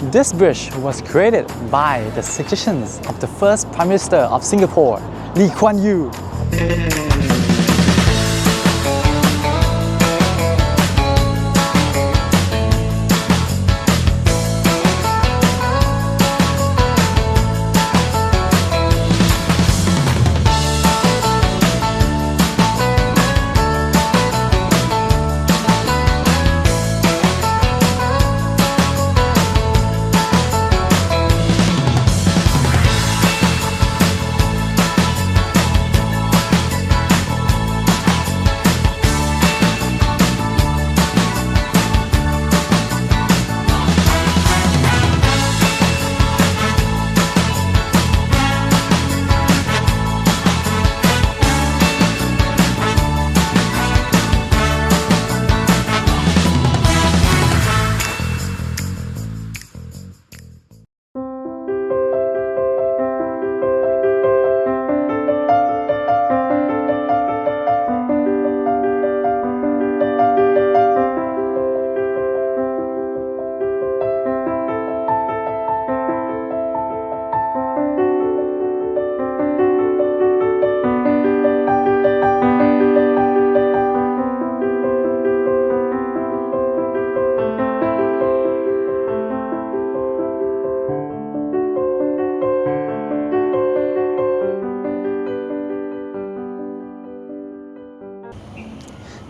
This bridge was created by the suggestions of the first Prime Minister of Singapore, Lee Kuan Yew.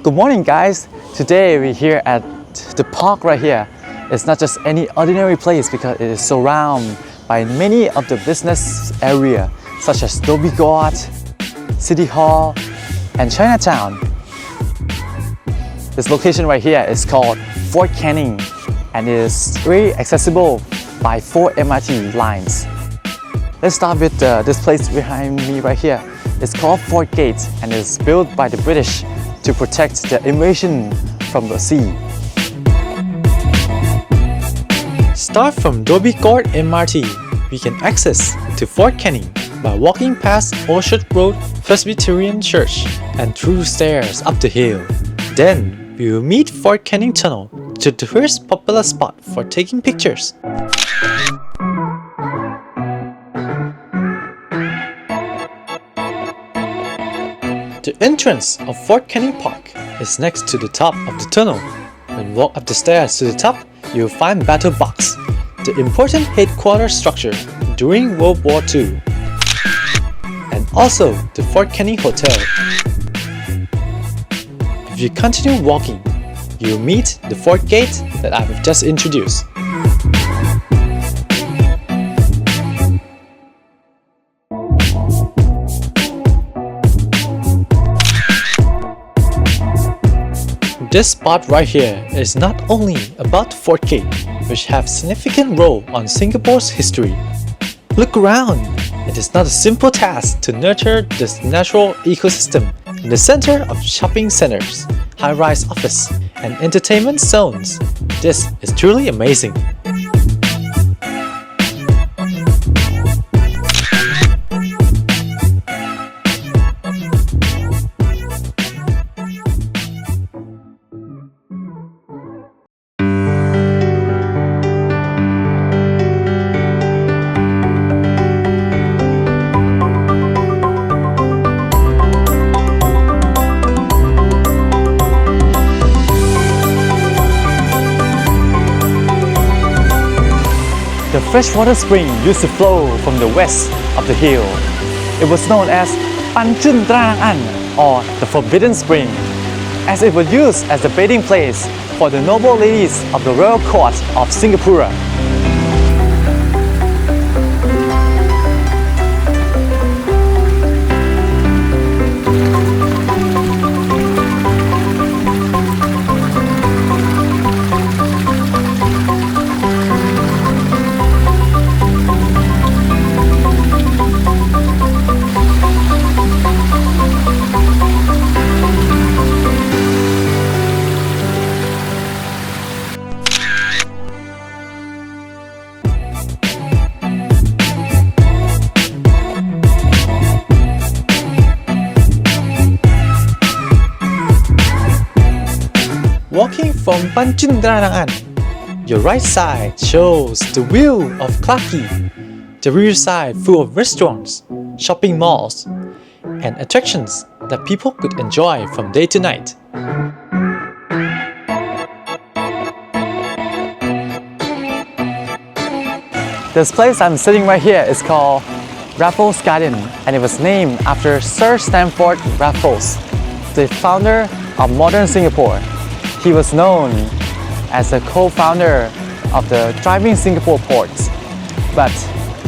Good morning, guys. Today we're here at the park right here. It's not just any ordinary place because it is surrounded by many of the business area such as Dhoby Ghaut, City Hall and Chinatown. This location right here is called Fort Canning and is very accessible by 4 MRT lines. Let's start with this place behind me right here. It's called Fort Gate and is built by the British to protect the invasion from the sea. Start from Dhoby Ghaut MRT. We can access to Fort Canning by walking past Orchard Road Presbyterian Church and through stairs up the hill. Then we will meet Fort Canning Tunnel, the tourist popular spot for taking pictures. The entrance of Fort Canning Park is next to the top of the tunnel. When you walk up the stairs to the top, you will find Battle Box, the important headquarters structure during World War II, and also the Fort Canning Hotel. If you continue walking, you will meet the Fort Gate that I have just introduced. This spot right here is not only about Fort Gate, which have significant role on Singapore's history. Look around! It is not a simple task to nurture this natural ecosystem in the center of shopping centers, high-rise office, and entertainment zones. This is truly amazing. The freshwater spring used to flow from the west of the hill. It was known as Panchun Tranang An, or the Forbidden Spring, as it was used as the bathing place for the noble ladies of the royal court of Singapore. Walking from Panchun Tranang An, Your right side shows the view of Clarke Quay, the rear side full of restaurants, shopping malls, and attractions that people could enjoy from day to night. This place I'm sitting right here is called Raffles Garden, and it was named after Sir Stamford Raffles, the founder of modern Singapore. He was known as a co-founder of the thriving Singapore ports, but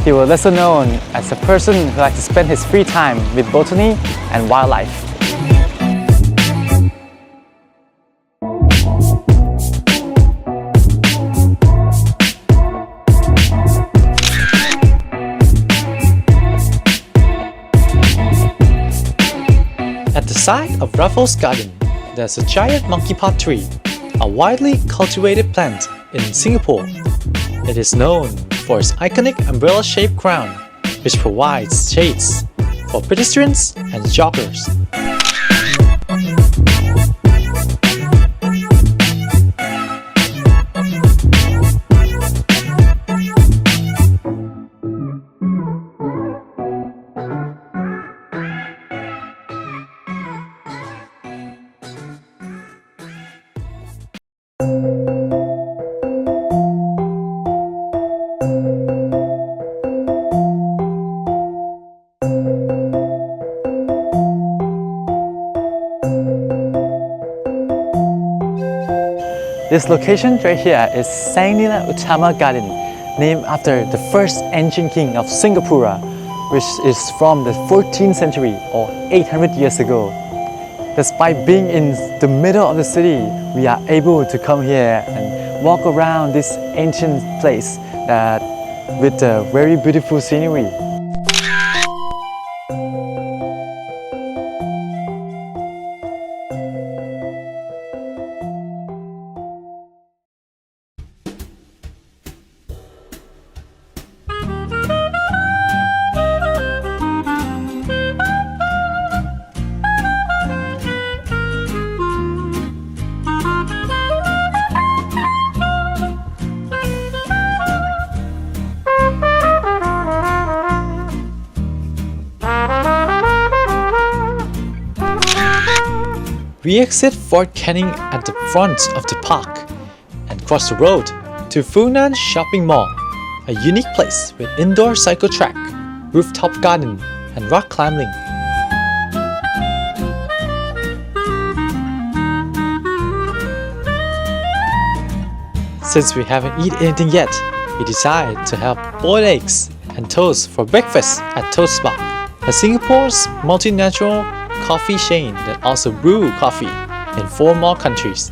he was lesser known as a person who liked to spend his free time with botany and wildlife. At the side of Raffles Garden, there's a giant monkey pot tree, a widely cultivated plant in Singapore. It is known for its iconic umbrella-shaped crown, which provides shades for pedestrians and joggers. This location right here is Sang Nila Utama Garden, named after the first ancient king of Singapura, which is from the 14th century or 800 years ago. Despite being in the middle of the city, we are able to come here and walk around this ancient place with a very beautiful scenery. We exit Fort Canning at the front of the park and cross the road to Funan Shopping Mall, a unique place with indoor cycle track, rooftop garden, and rock climbing. Since we haven't eaten anything yet, we decide to have boiled eggs and toast for breakfast at Toast Bach, a Singapore's multinational coffee chain that also brew coffee in 4 more countries.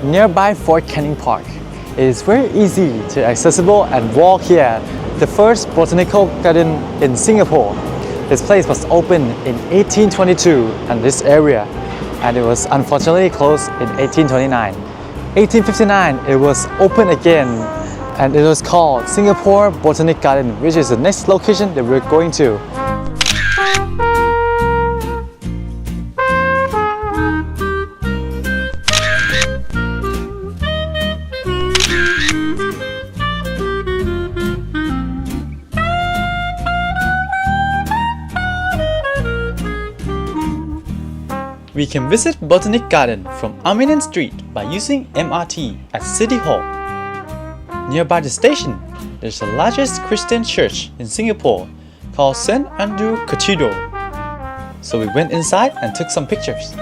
Nearby Fort Canning Park, it is very easy to accessible and walk here, the first botanical garden in Singapore. This place was opened in 1822 in this area, and it was unfortunately closed in 1829. 1859 it was opened again, and it was called Singapore Botanic Garden, which is the next location that we're going to. We can visit Botanic Garden from Armenian Street by using MRT at City Hall. Nearby the station, there's the largest Christian church in Singapore called St. Andrew Cathedral. So we went inside and took some pictures.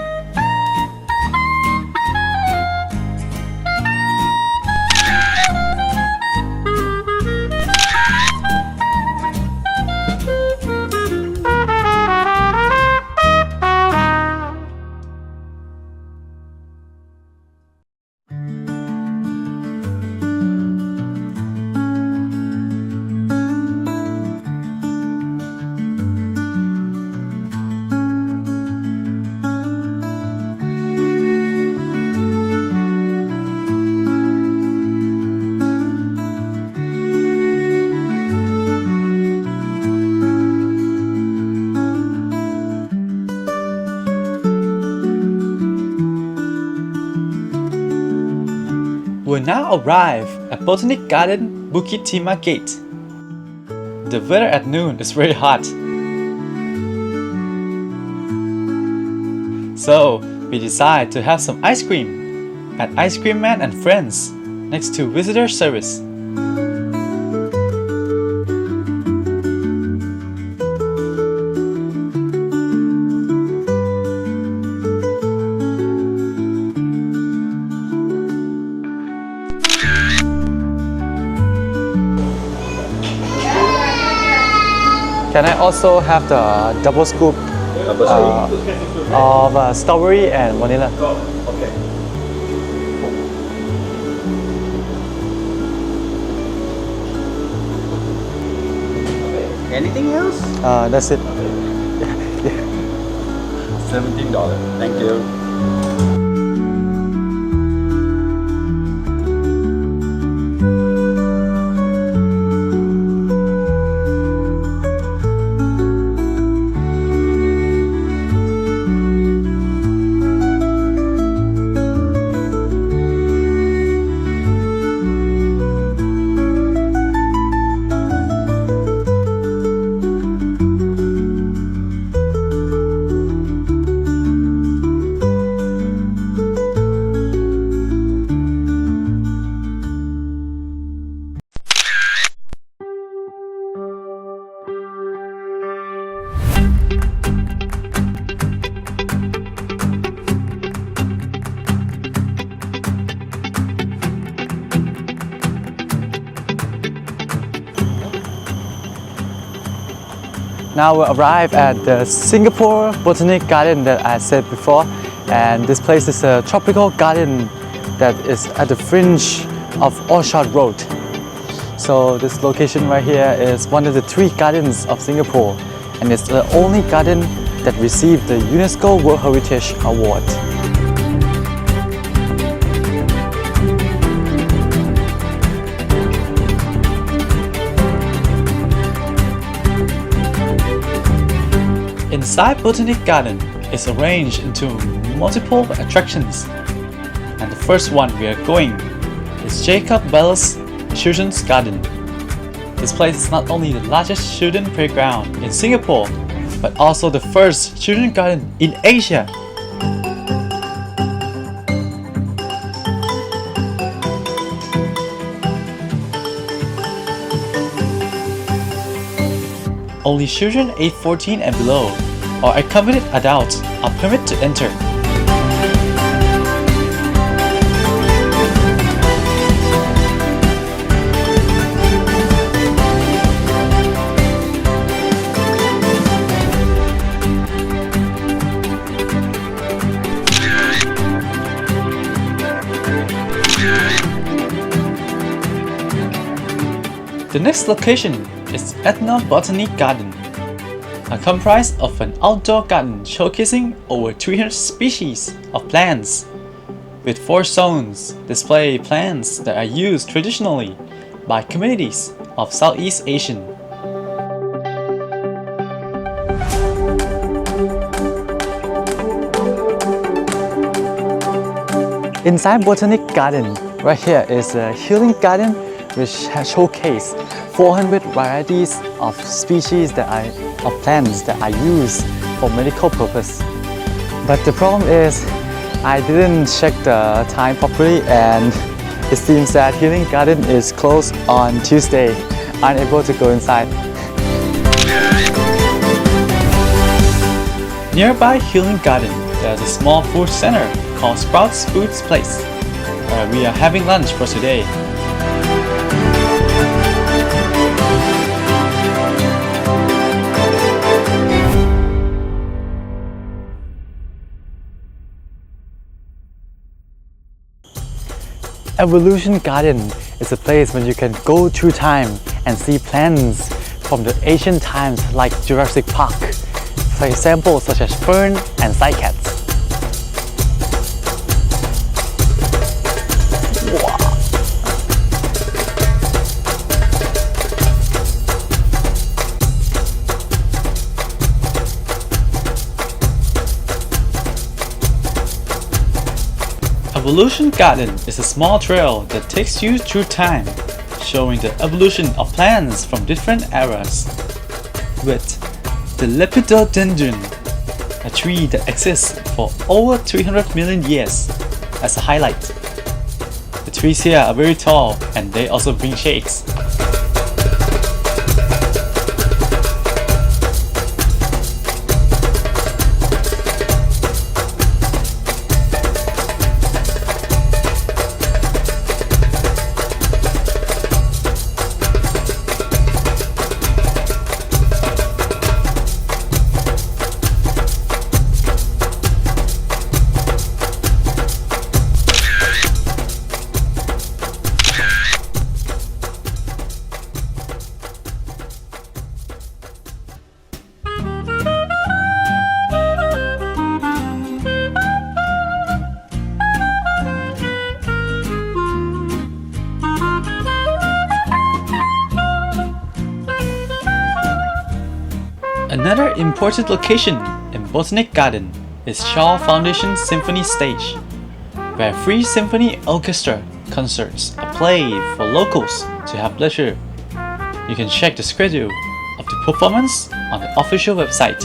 We now arrive at Botanic Garden Bukit Timah Gate. The weather at noon is very hot. So we decide to have some ice cream at Ice Cream Man and Friends next to visitor service. Can I also have the double scoop of strawberry and vanilla? Okay. Anything else? That's it. $17. Thank you. Now we arrive at the Singapore Botanic Garden that I said before, and this place is a tropical garden that is at the fringe of Orchard Road. So this location right here is one of the 3 gardens of Singapore, and it's the only garden that received the UNESCO World Heritage Award. Inside Botanic Garden is arranged into multiple attractions, and the first one we are going is Jacob Bell's Children's Garden. This place is not only the largest children playground in Singapore, but also the first children's garden in Asia. Only children aged 14 and below or accompanied adults are permitted to enter. The next location is Ethnobotanic Garden, comprised of an outdoor garden showcasing over 300 species of plants, with 4 zones display plants that are used traditionally by communities of Southeast Asian. Inside Botanic Garden, right here is a healing garden which has showcased 400 varieties of species of plants that are used for medical purpose. But the problem is, I didn't check the time properly, and it seems that Healing Garden is closed on Tuesday. Unable to go inside. Nearby Healing Garden, there's a small food center called Sprouts Foods Place, where we are having lunch for today. Evolution Garden is a place where you can go through time and see plants from the ancient times like Jurassic Park, for example such as fern and cycads. Evolution Garden is a small trail that takes you through time, showing the evolution of plants from different eras. With the Lepidodendron, a tree that exists for over 300 million years, as a highlight. The trees here are very tall and they also bring shades. Another important location in Botanic Garden is Shaw Foundation Symphony Stage, where free symphony orchestra concerts are played for locals to have pleasure. You can check the schedule of the performance on the official website.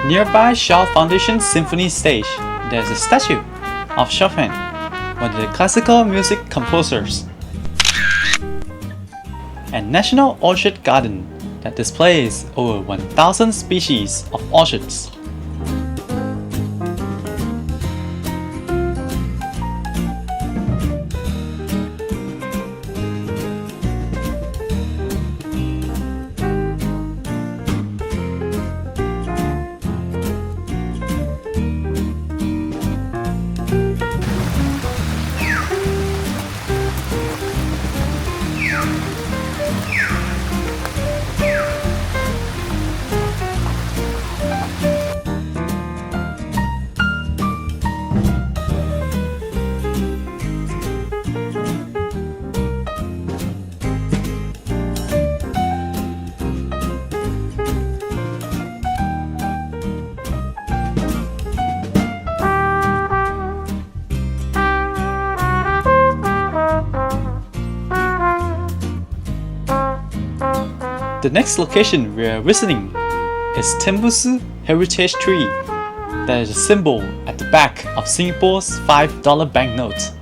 Nearby Shaw Foundation Symphony Stage, there is a statue of Chopin, one of the classical music composers, and National Orchid Garden that displays over 1,000 species of orchids. The next location we are visiting is Tembusu Heritage Tree, that is a symbol at the back of Singapore's $5 banknote.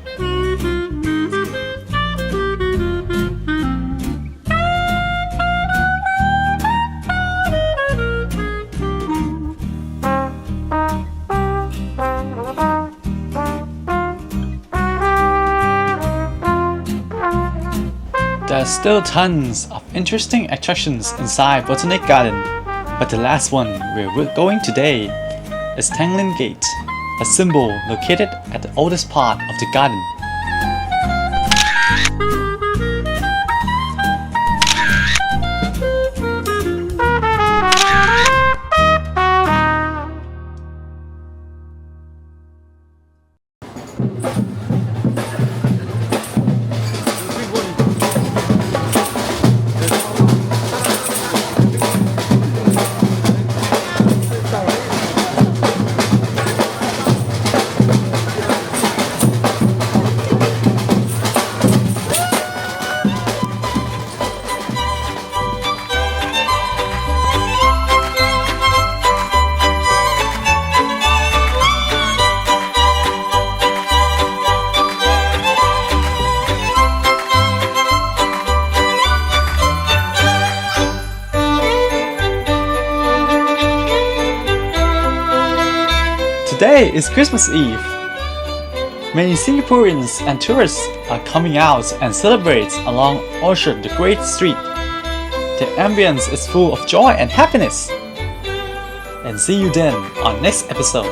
There are still tons of interesting attractions inside Botanic Garden, but the last one we're going today is Tanglin Gate, a symbol located at the oldest part of the garden. Today is Christmas Eve. Many Singaporeans and tourists are coming out and celebrate along Orchard the Great Street. The ambience is full of joy and happiness. And see you then on next episode.